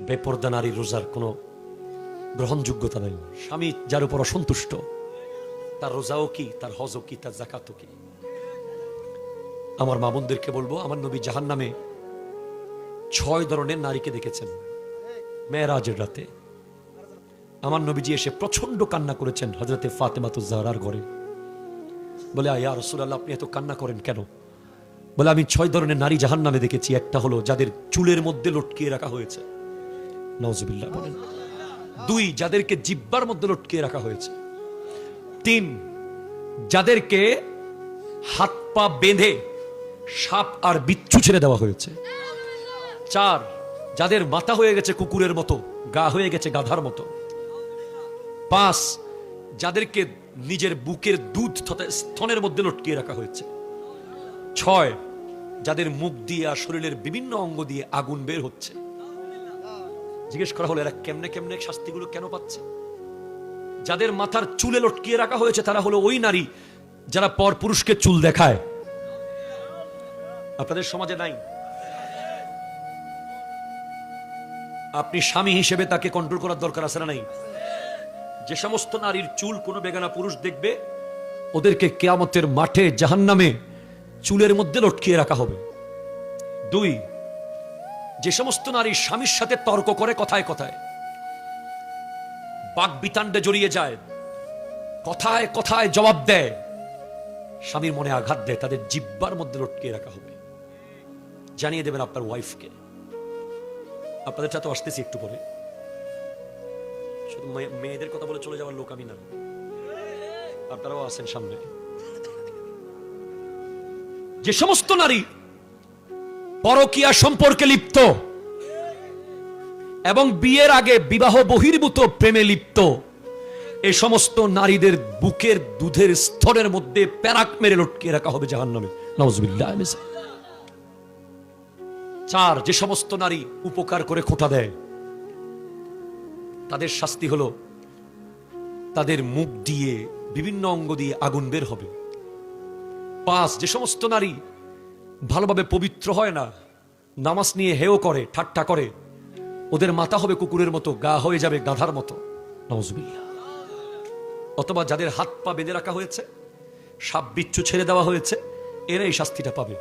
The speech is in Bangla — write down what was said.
বেপরদা নারী রোজার কোনো গ্রহণযোগ্যতা নেই। স্বামী যার উপর অসন্তুষ্ট, তার রোজাও কি, তার হজও কি, তার যাকাতও কি। আমার মা বোনদেরকে বলবো, আমার নবী জাহান্নামে 6 ধরনের নারীকে দেখেছেন মেরাজের রাতে। আমার নবীজি এসে প্রচন্ড কান্না করেছেন হযরতে ফাতেমাতুজ জাহরার ঘরে। বলে, ইয়া রাসূলুল্লাহ, আপনি এত কান্না করেন কেন? বলে, আমি 6 ধরনের নারী জাহান্নামে দেখেছি। একটা হলো যাদের চুলের মধ্যে লটকিয়ে রাখা হয়েছে, নাউজুবিল্লাহ বলেন। 2, যাদেরকে জিহ্বার মধ্যে লটকিয়ে রাখা হয়েছে। 3, যাদেরকে হাত পা বেঁধে সাপ আর বিচ্ছু ছেড়ে দেওয়া হয়েছে। 4, যাদের মাথা হয়ে গেছে কুকুরের মতো, গা হয়ে গেছে গাধার মতো। 5, যাদেরকে নিজের বুকের দুধ তথা স্তনের মধ্যে লটকিয়ে রাখা হয়েছে। 6, যাদের মুখ দিয়ে আর শরীরের বিভিন্ন অঙ্গ দিয়ে আগুন বের হচ্ছে। জিজ্ঞেস করা হলো, এরা কেমনে কেমনে শাস্তিগুলো কেন পাচ্ছে? যাদের মাথার চুলে লটকিয়ে রাখা হয়েছে তারা হলো ওই নারী যারা পর পুরুষকে চুল দেখায়। আপনাদের সমাজে নাই? আপনি স্বামী হিসেবে তাকে কন্ট্রোল করার দরকার আছে না নাই? যে সমস্ত নারীর চুল কোনো বেগানা পুরুষ দেখবে, ওদেরকে কিয়ামতের মাঠে জাহান্নামে চুলের মধ্যে লটকিয়ে রাখা হবে। 2, যে সমস্ত নারী স্বামীর সাথে তর্ক করে কথায় কথায়, বাক বিতান্ডে জড়িয়ে যায়, কথায় কথায় জবাব দেয়, স্বামীর মনে আঘাত দেয়, তাদের জিহ্বার মধ্যে লটকিয়ে রাখা হবে। জানিয়ে দেবেন আপনার ওয়াইফকে। আপনাদের সাথে আসতেছি একটু পরে। শুধু মেয়েদের কথা বলে চলে যাওয়ার লোক আমি না, আপনারাও আছেন সামনে। যে সমস্ত নারী পরকীয়া সম্পর্কে লিপ্ত এবং বিয়ের আগে বিবাহ বহির্ভূত প্রেমে লিপ্ত, এই সমস্ত নারীদের বুকের দুধের স্তরের মধ্যে প্যারাক মেরে লটকিয়ে রাখা হবে জাহান্নামে, নাউজুবিল্লাহ। 4, যে সমস্ত নারী উপকার করে খোঁটা দেয়, তাদের শাস্তি হলো তাদের মুখ দিয়ে বিভিন্ন অঙ্গ দিয়ে আগুন বের হবে। 5, যে সমস্ত নারী ভালোভাবে পবিত্র হয় না, নামাজ নিয়ে হেয় করে, ঠাট্টা করে, ওদের মাথা হবে কুকুরের মতো, গা হয়ে যাবে গাধার মতো, নাউজুবিল্লাহ। অথবা যাদের হাত পা বেঁধে রাখা হয়েছে, সাপ বিচ্ছু ছেড়ে দেওয়া হয়েছে, এরা এই শাস্তিটা পাবে।